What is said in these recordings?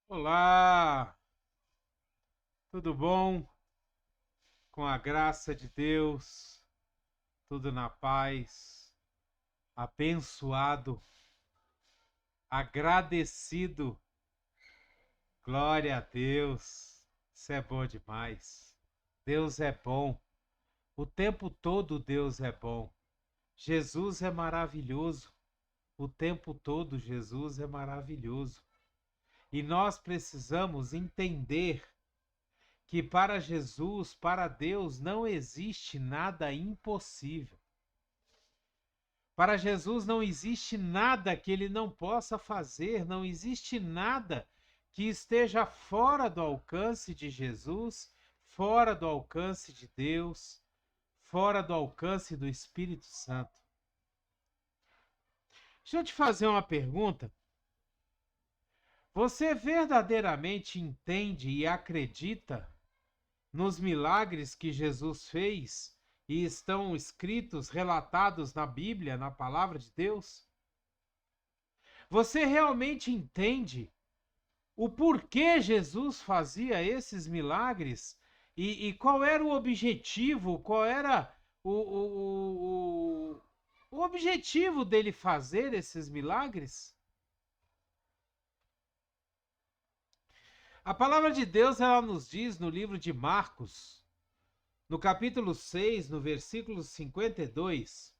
Olá, tudo bom? Com a graça de Deus, tudo na paz, abençoado, agradecido. Glória a Deus, isso é bom demais. Deus é bom, o tempo todo Deus é bom. Jesus é maravilhoso, o tempo todo Jesus é maravilhoso. E nós precisamos entender que para Jesus, para Deus, não existe nada impossível. Para Jesus não existe nada que ele não possa fazer, não existe nada que esteja fora do alcance de Jesus, fora do alcance de Deus, fora do alcance do Espírito Santo. Deixa eu te fazer uma pergunta. Você verdadeiramente entende e acredita nos milagres que Jesus fez e estão escritos, relatados na Bíblia, na palavra de Deus? Você realmente entende o porquê Jesus fazia esses milagres e qual era o objetivo, qual era o objetivo dele fazer esses milagres? A palavra de Deus ela nos diz no livro de Marcos, no capítulo 6, no versículo 52,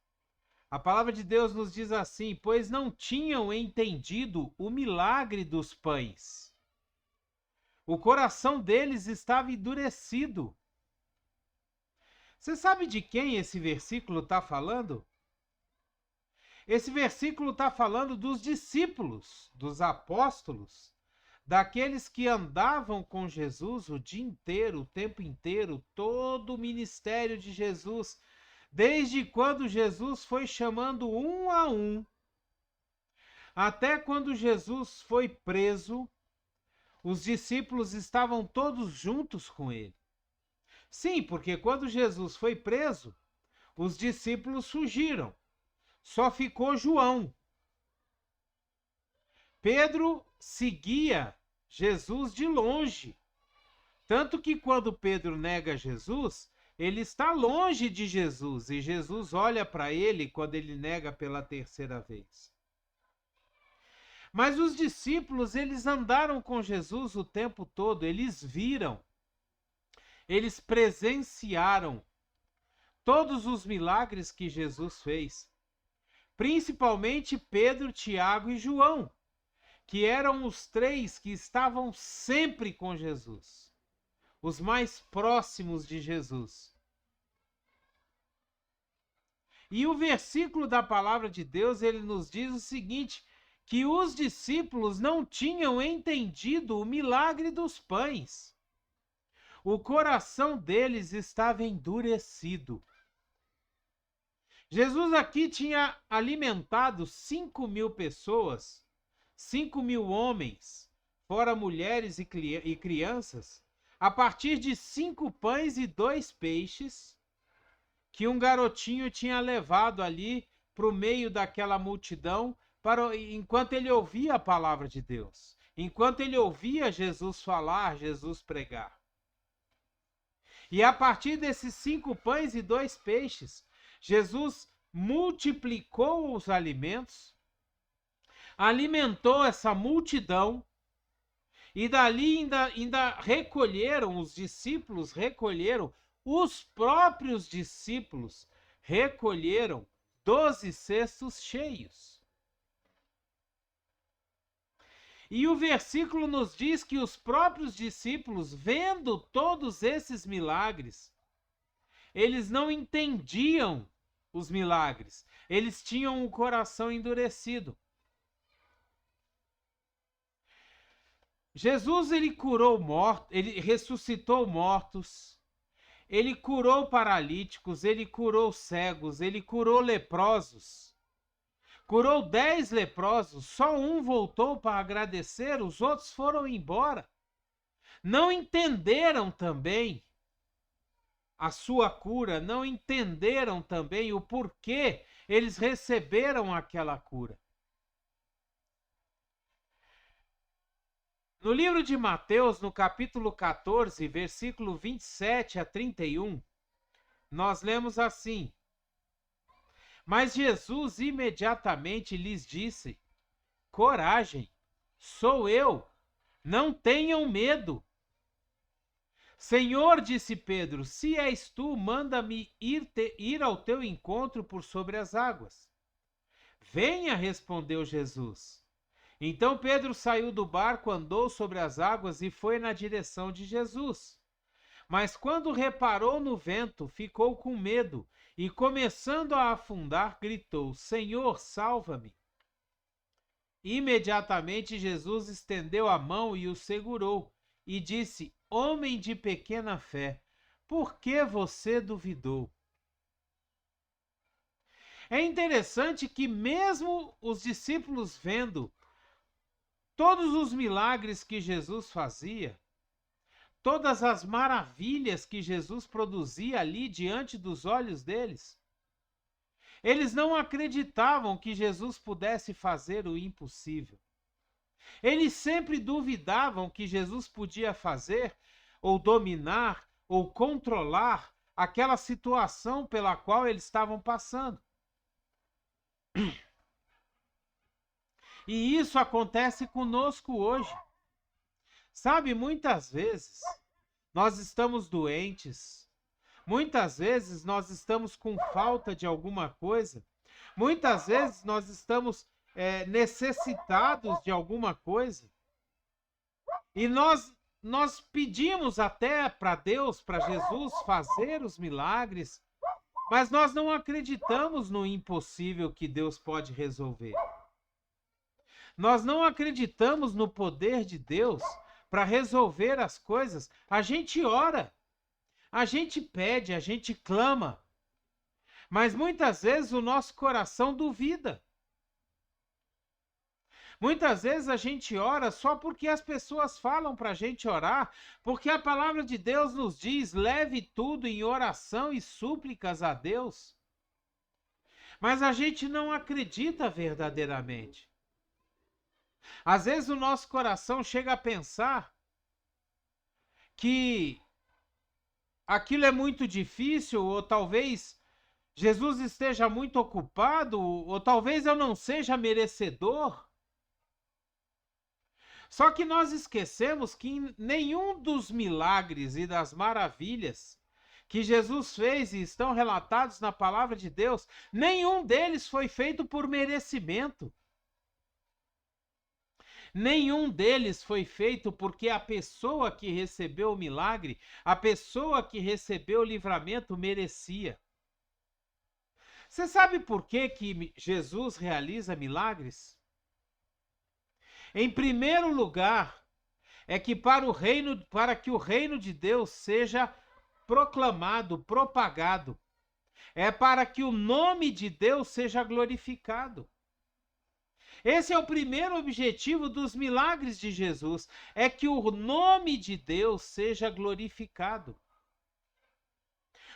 a palavra de Deus nos diz assim: pois não tinham entendido o milagre dos pães. O coração deles estava endurecido. Você sabe de quem esse versículo está falando? Esse versículo está falando dos discípulos, dos apóstolos, daqueles que andavam com Jesus o dia inteiro, o tempo inteiro, todo o ministério de Jesus, desde quando Jesus foi chamando um a um, até quando Jesus foi preso, os discípulos estavam todos juntos com ele. Sim, porque quando Jesus foi preso, os discípulos fugiram. Só ficou João. Pedro seguia Jesus de longe. Tanto que quando Pedro nega Jesus, ele está longe de Jesus e Jesus olha para ele quando ele nega pela terceira vez. Mas os discípulos, eles andaram com Jesus o tempo todo, eles viram, eles presenciaram todos os milagres que Jesus fez. Principalmente Pedro, Tiago e João, que eram os três que estavam sempre com Jesus, os mais próximos de Jesus. E o versículo da palavra de Deus, ele nos diz o seguinte, que os discípulos não tinham entendido o milagre dos pães. O coração deles estava endurecido. Jesus aqui tinha alimentado 5.000 pessoas, 5.000 homens, fora mulheres e crianças, a partir de 5 pães e 2 peixes, que um garotinho tinha levado ali para o meio daquela multidão, enquanto ele ouvia a palavra de Deus, enquanto ele ouvia Jesus falar, Jesus pregar. E a partir desses 5 pães e 2 peixes, Jesus multiplicou os alimentos, alimentou essa multidão, e dali ainda recolheram, os discípulos recolheram, os próprios discípulos recolheram 12 cestos cheios. E o versículo nos diz que os próprios discípulos, vendo todos esses milagres, eles não entendiam os milagres. Eles tinham o coração endurecido. Jesus, ele curou mortos, ele ressuscitou mortos, ele curou paralíticos, ele curou cegos, ele curou leprosos. Curou 10 leprosos, só um voltou para agradecer, os outros foram embora. Não entenderam também a sua cura, não entenderam também o porquê eles receberam aquela cura. No livro de Mateus, no capítulo 14, versículo 27 a 31, nós lemos assim: Mas Jesus imediatamente lhes disse: Coragem, sou eu, não tenham medo. Senhor, disse Pedro, se és tu, manda-me ir ao teu encontro por sobre as águas. Venha, respondeu Jesus. Então Pedro saiu do barco, andou sobre as águas e foi na direção de Jesus. Mas quando reparou no vento, ficou com medo e, começando a afundar, gritou: Senhor, salva-me! Imediatamente Jesus estendeu a mão e o segurou e disse: Homem de pequena fé, por que você duvidou? É interessante que mesmo os discípulos vendo todos os milagres que Jesus fazia, todas as maravilhas que Jesus produzia ali diante dos olhos deles, eles não acreditavam que Jesus pudesse fazer o impossível. Eles sempre duvidavam que Jesus podia fazer, ou dominar, ou controlar aquela situação pela qual eles estavam passando. E isso acontece conosco hoje. Sabe, muitas vezes nós estamos doentes, muitas vezes nós estamos com falta de alguma coisa, muitas vezes nós estamos necessitados de alguma coisa, e nós pedimos até para Deus, para Jesus fazer os milagres, mas nós não acreditamos no impossível que Deus pode resolver. Nós não acreditamos no poder de Deus para resolver as coisas. A gente ora, a gente pede, a gente clama, mas muitas vezes o nosso coração duvida. Muitas vezes a gente ora só porque as pessoas falam para a gente orar, porque a palavra de Deus nos diz: leve tudo em oração e súplicas a Deus. Mas a gente não acredita verdadeiramente. Às vezes o nosso coração chega a pensar que aquilo é muito difícil, ou talvez Jesus esteja muito ocupado, ou talvez eu não seja merecedor. Só que nós esquecemos que nenhum dos milagres e das maravilhas que Jesus fez e estão relatados na palavra de Deus, nenhum deles foi feito por merecimento. Nenhum deles foi feito porque a pessoa que recebeu o milagre, a pessoa que recebeu o livramento merecia. Você sabe por que Jesus realiza milagres? Em primeiro lugar, é que para que o reino de Deus seja proclamado, propagado, é para que o nome de Deus seja glorificado. Esse é o primeiro objetivo dos milagres de Jesus, é que o nome de Deus seja glorificado.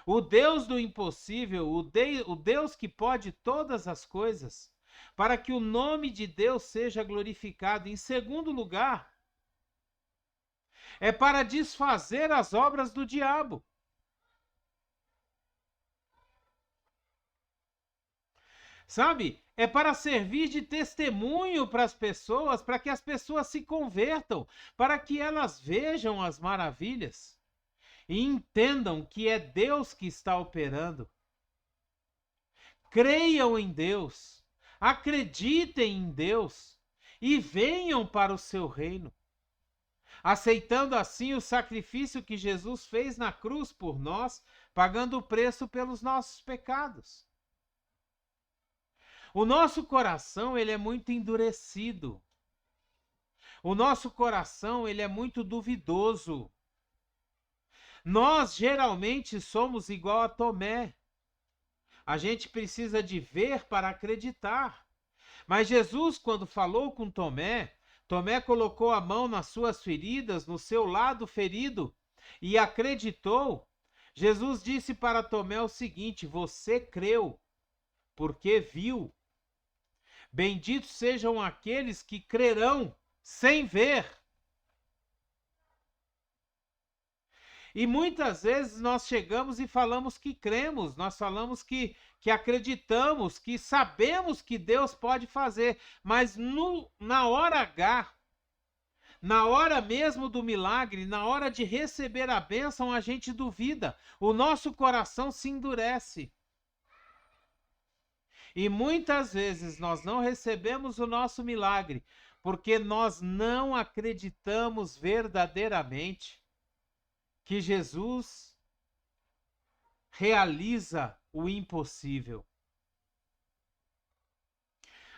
O Deus do impossível, o Deus que pode todas as coisas, para que o nome de Deus seja glorificado. Em segundo lugar, é para desfazer as obras do diabo. Sabe? É para servir de testemunho para as pessoas, para que as pessoas se convertam, para que elas vejam as maravilhas e entendam que é Deus que está operando. Creiam em Deus, acreditem em Deus e venham para o seu reino, aceitando assim o sacrifício que Jesus fez na cruz por nós, pagando o preço pelos nossos pecados. O nosso coração, ele é muito endurecido. O nosso coração, ele é muito duvidoso. Nós geralmente somos igual a Tomé. A gente precisa de ver para acreditar. Mas Jesus, quando falou com Tomé, Tomé colocou a mão nas suas feridas, no seu lado ferido, e acreditou. Jesus disse para Tomé o seguinte: você creu, porque viu. Benditos sejam aqueles que crerão sem ver. E muitas vezes nós chegamos e falamos que cremos, nós falamos que acreditamos, que sabemos que Deus pode fazer, mas na hora H, na hora mesmo do milagre, na hora de receber a bênção, a gente duvida, o nosso coração se endurece. E muitas vezes nós não recebemos o nosso milagre, porque nós não acreditamos verdadeiramente que Jesus realiza o impossível.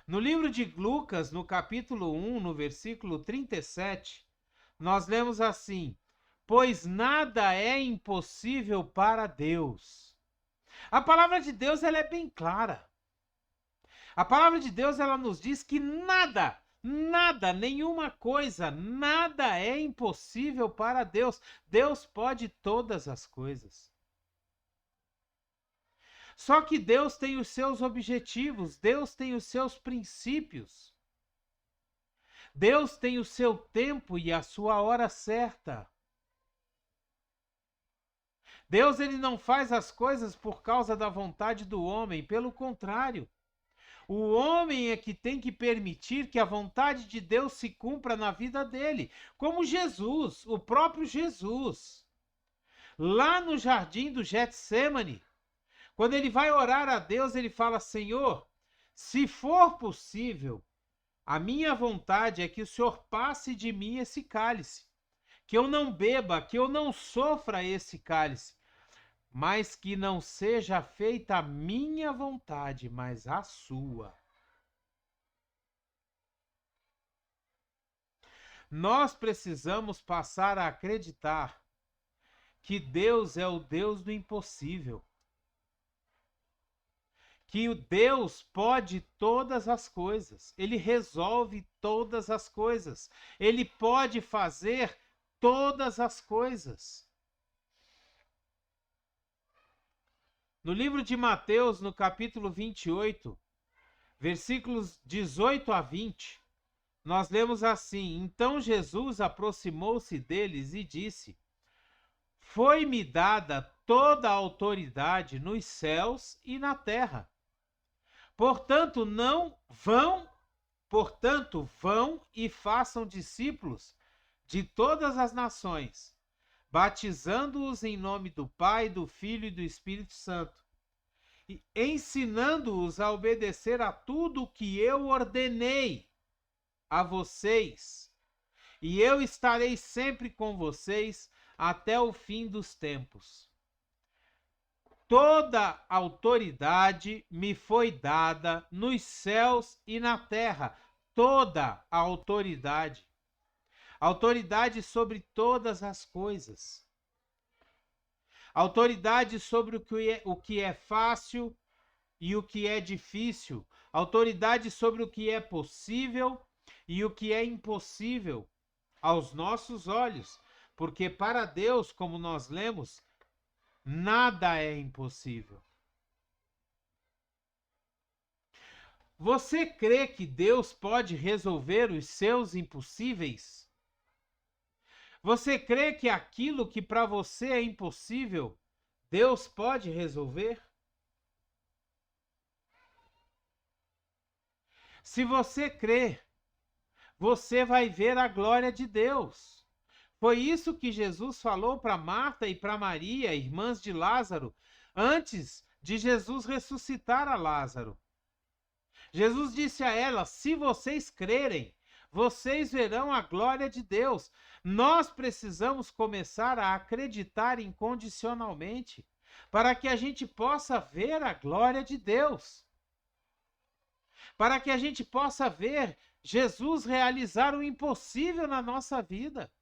No livro de Lucas, no capítulo 1, no versículo 37, nós lemos assim: pois nada é impossível para Deus. A palavra de Deus ela é bem clara. A palavra de Deus ela nos diz que nada, nenhuma coisa, nada é impossível para Deus. Deus pode todas as coisas. Só que Deus tem os seus objetivos, Deus tem os seus princípios. Deus tem o seu tempo e a sua hora certa. Deus ele não faz as coisas por causa da vontade do homem, pelo contrário. O homem é que tem que permitir que a vontade de Deus se cumpra na vida dele, como Jesus, o próprio Jesus. Lá no jardim do Getsêmani, quando ele vai orar a Deus, ele fala: Senhor, se for possível, a minha vontade é que o Senhor passe de mim esse cálice, que eu não beba, que eu não sofra esse cálice, mas que não seja feita a minha vontade, mas a sua. Nós precisamos passar a acreditar que Deus é o Deus do impossível. Que o Deus pode todas as coisas. Ele resolve todas as coisas. Ele pode fazer todas as coisas. No livro de Mateus, no capítulo 28, versículos 18 a 20, nós lemos assim: então Jesus aproximou-se deles e disse: foi-me dada toda a autoridade nos céus e na terra. Portanto, vão e façam discípulos de todas as nações, batizando-os em nome do Pai, do Filho e do Espírito Santo, e ensinando-os a obedecer a tudo o que eu ordenei a vocês. E eu estarei sempre com vocês até o fim dos tempos. Toda autoridade me foi dada nos céus e na terra. Toda a autoridade. Autoridade sobre todas as coisas. Autoridade sobre o que é fácil e o que é difícil. Autoridade sobre o que é possível e o que é impossível aos nossos olhos. Porque para Deus, como nós lemos, nada é impossível. Você crê que Deus pode resolver os seus impossíveis? Você crê que aquilo que para você é impossível, Deus pode resolver? Se você crê, você vai ver a glória de Deus. Foi isso que Jesus falou para Marta e para Maria, irmãs de Lázaro, antes de Jesus ressuscitar a Lázaro. Jesus disse a elas: se vocês crerem, vocês verão a glória de Deus. Nós precisamos começar a acreditar incondicionalmente, para que a gente possa ver a glória de Deus. Para que a gente possa ver Jesus realizar o impossível na nossa vida.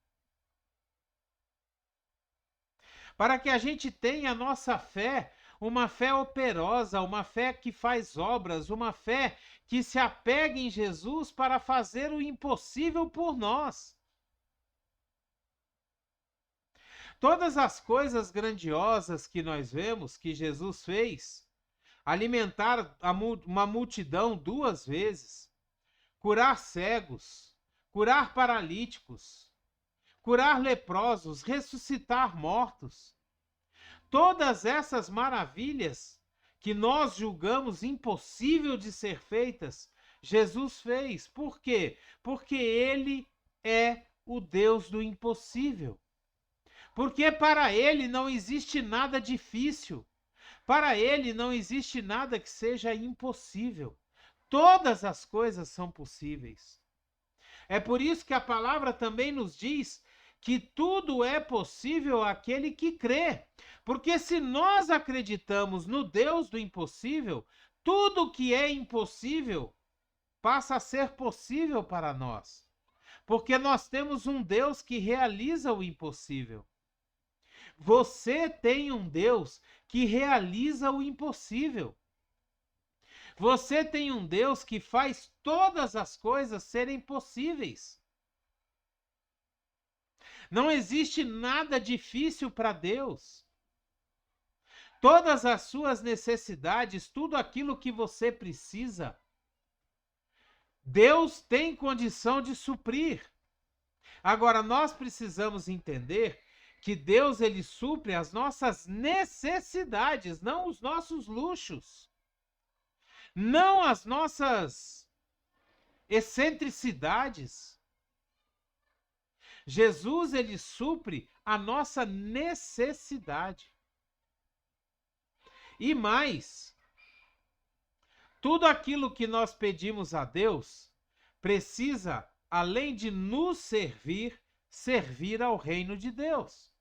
Para que a gente tenha a nossa fé, uma fé operosa, uma fé que faz obras, uma fé que se apega em Jesus para fazer o impossível por nós. Todas as coisas grandiosas que nós vemos que Jesus fez, alimentar uma multidão 2 vezes, curar cegos, curar paralíticos, curar leprosos, ressuscitar mortos. Todas essas maravilhas que nós julgamos impossível de ser feitas, Jesus fez. Por quê? Porque ele é o Deus do impossível. Porque para ele não existe nada difícil. Para ele não existe nada que seja impossível. Todas as coisas são possíveis. É por isso que a palavra também nos diz que tudo é possível àquele que crê. Porque se nós acreditamos no Deus do impossível, tudo que é impossível passa a ser possível para nós. Porque nós temos um Deus que realiza o impossível. Você tem um Deus que realiza o impossível. Você tem um Deus que faz todas as coisas serem possíveis. Não existe nada difícil para Deus. Todas as suas necessidades, tudo aquilo que você precisa, Deus tem condição de suprir. Agora, nós precisamos entender que Deus, ele supre as nossas necessidades, não os nossos luxos, não as nossas excentricidades. Jesus, ele supre a nossa necessidade. E mais, tudo aquilo que nós pedimos a Deus precisa, além de nos servir, servir ao reino de Deus.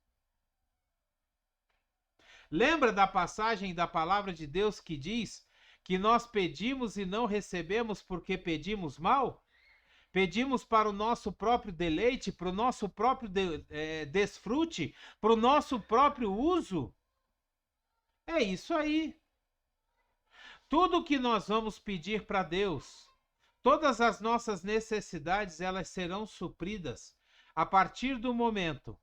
Lembra da passagem da palavra de Deus que diz que nós pedimos e não recebemos porque pedimos mal? Pedimos para o nosso próprio deleite, para o nosso próprio desfrute, para o nosso próprio uso? É isso aí. Tudo que nós vamos pedir para Deus, todas as nossas necessidades, elas serão supridas a partir do momento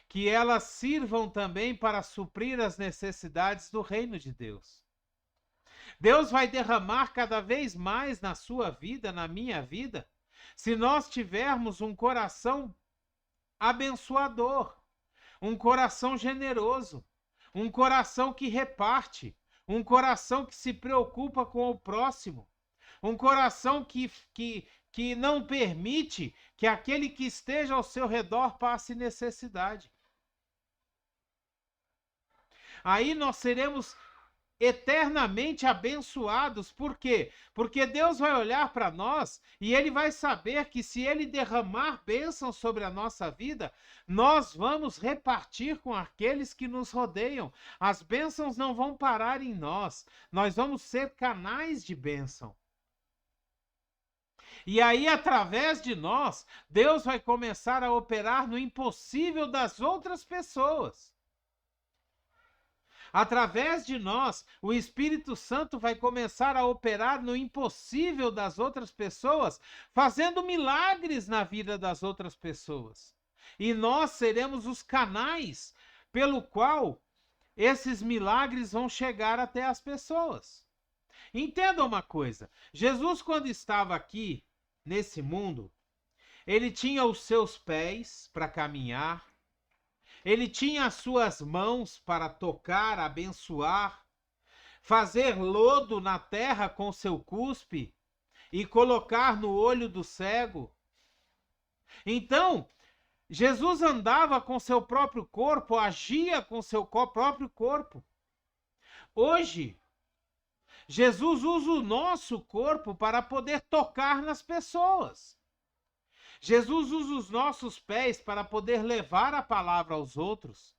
que elas sirvam também para suprir as necessidades do reino de Deus. Deus vai derramar cada vez mais na sua vida, na minha vida, se nós tivermos um coração abençoador, um coração generoso, um coração que reparte, um coração que se preocupa com o próximo, um coração que não permite que aquele que esteja ao seu redor passe necessidade. Aí nós seremos eternamente abençoados. Por quê? Porque Deus vai olhar para nós e ele vai saber que se ele derramar bênção sobre a nossa vida, nós vamos repartir com aqueles que nos rodeiam. As bênçãos não vão parar em nós. Nós vamos ser canais de bênção. E aí, através de nós, Deus vai começar a operar no impossível das outras pessoas. Através de nós, o Espírito Santo vai começar a operar no impossível das outras pessoas, fazendo milagres na vida das outras pessoas. E nós seremos os canais pelo qual esses milagres vão chegar até as pessoas. Entenda uma coisa, Jesus, quando estava aqui nesse mundo, ele tinha os seus pés para caminhar, ele tinha as suas mãos para tocar, abençoar, fazer lodo na terra com seu cuspe e colocar no olho do cego. Então, Jesus andava com seu próprio corpo, agia com seu próprio corpo. Hoje, Jesus usa o nosso corpo para poder tocar nas pessoas. Jesus usa os nossos pés para poder levar a palavra aos outros.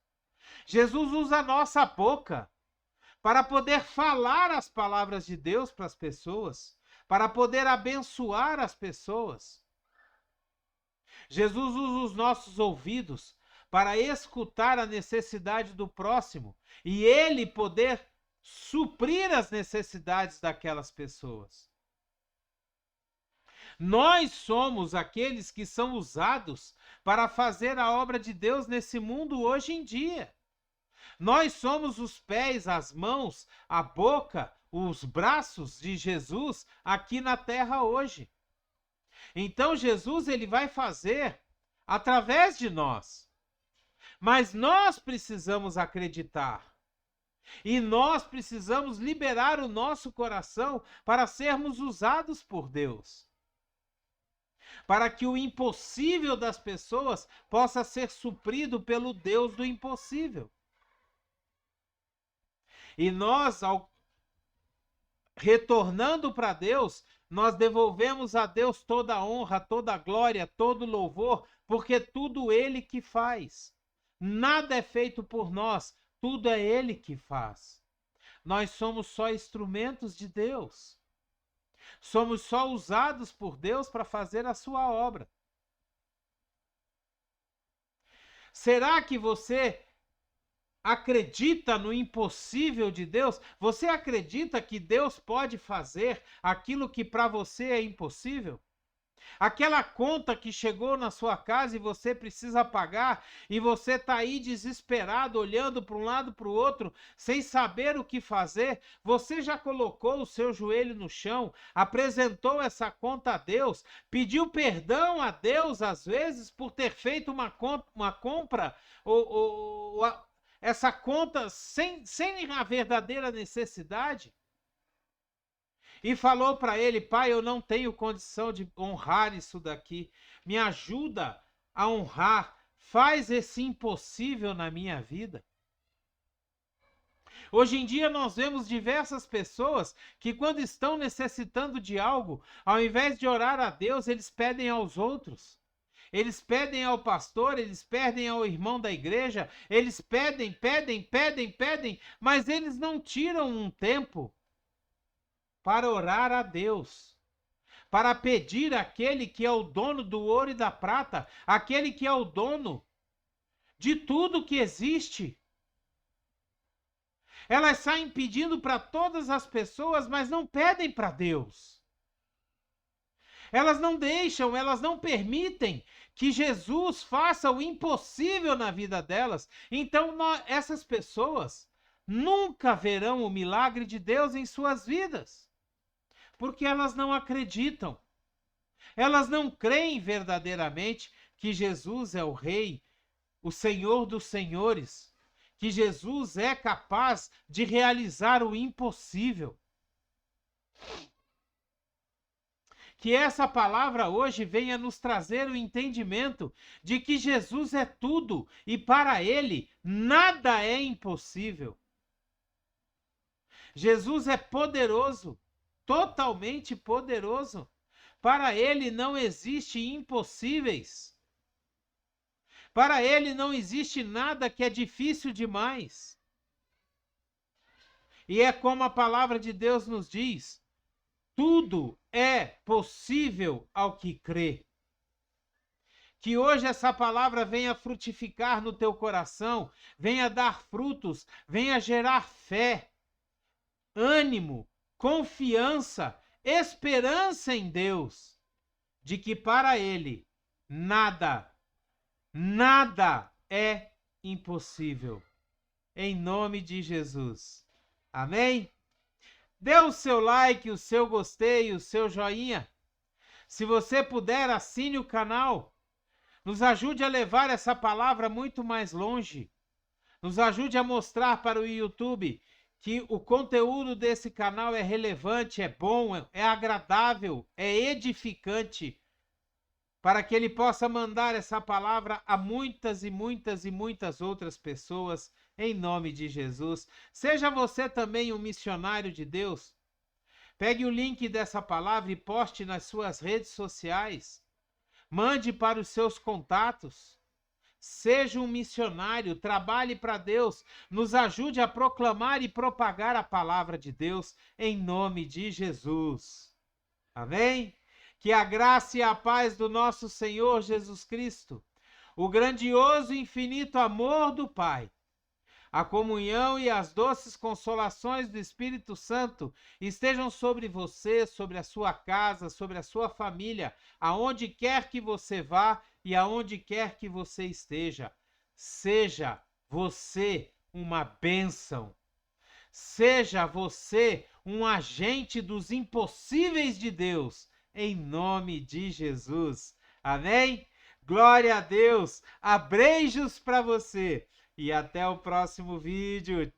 Jesus usa a nossa boca para poder falar as palavras de Deus para as pessoas, para poder abençoar as pessoas. Jesus usa os nossos ouvidos para escutar a necessidade do próximo e ele poder suprir as necessidades daquelas pessoas. Nós somos aqueles que são usados para fazer a obra de Deus nesse mundo hoje em dia. Nós somos os pés, as mãos, a boca, os braços de Jesus aqui na terra hoje. Então Jesus, ele vai fazer através de nós. Mas nós precisamos acreditar. E nós precisamos liberar o nosso coração para sermos usados por Deus. Para que o impossível das pessoas possa ser suprido pelo Deus do impossível. E nós, retornando para Deus, nós devolvemos a Deus toda a honra, toda a glória, todo o louvor, porque tudo Ele que faz. Nada é feito por nós, tudo é Ele que faz. Nós somos só instrumentos de Deus. Somos só usados por Deus para fazer a sua obra. Será que você acredita no impossível de Deus? Você acredita que Deus pode fazer aquilo que para você é impossível? Aquela conta que chegou na sua casa e você precisa pagar, e você está aí desesperado, olhando para um lado para o outro, sem saber o que fazer, você já colocou o seu joelho no chão, apresentou essa conta a Deus, pediu perdão a Deus, às vezes, por ter feito uma compra, essa conta sem a verdadeira necessidade? E falou para ele: pai, eu não tenho condição de honrar isso daqui. Me ajuda a honrar. Faz esse impossível na minha vida. Hoje em dia nós vemos diversas pessoas que, quando estão necessitando de algo, ao invés de orar a Deus, eles pedem aos outros. Eles pedem ao pastor, eles pedem ao irmão da igreja, eles pedem, mas eles não tiram um tempo para orar a Deus, para pedir àquele que é o dono do ouro e da prata, aquele que é o dono de tudo que existe. Elas saem pedindo para todas as pessoas, mas não pedem para Deus. Elas não deixam, elas não permitem que Jesus faça o impossível na vida delas. Então, essas pessoas nunca verão o milagre de Deus em suas vidas. Porque elas não acreditam. Elas não creem verdadeiramente que Jesus é o Rei, o Senhor dos Senhores, que Jesus é capaz de realizar o impossível. Que essa palavra hoje venha nos trazer o entendimento de que Jesus é tudo e para Ele nada é impossível. Jesus é poderoso. Totalmente poderoso. Para Ele não existe impossíveis. Para Ele não existe nada que é difícil demais. E é como a palavra de Deus nos diz: tudo é possível ao que crê. Que hoje essa palavra venha frutificar no teu coração, venha dar frutos, venha gerar fé, ânimo, confiança, esperança em Deus, de que para Ele nada é impossível. Em nome de Jesus. Amém? Dê o seu like, o seu gostei, o seu joinha. Se você puder, assine o canal. Nos ajude a levar essa palavra muito mais longe. Nos ajude a mostrar para o YouTube que o conteúdo desse canal é relevante, é bom, é agradável, é edificante, para que ele possa mandar essa palavra a muitas e muitas e muitas outras pessoas, em nome de Jesus. Seja você também um missionário de Deus. Pegue o link dessa palavra e poste nas suas redes sociais. Mande para os seus contatos. Seja um missionário, trabalhe para Deus, nos ajude a proclamar e propagar a palavra de Deus em nome de Jesus. Amém? Que a graça e a paz do nosso Senhor Jesus Cristo, o grandioso e infinito amor do Pai, a comunhão e as doces consolações do Espírito Santo estejam sobre você, sobre a sua casa, sobre a sua família, aonde quer que você vá e aonde quer que você esteja. Seja você uma bênção. Seja você um agente dos impossíveis de Deus, em nome de Jesus. Amém? Glória a Deus! Abreijos para você! E até o próximo vídeo.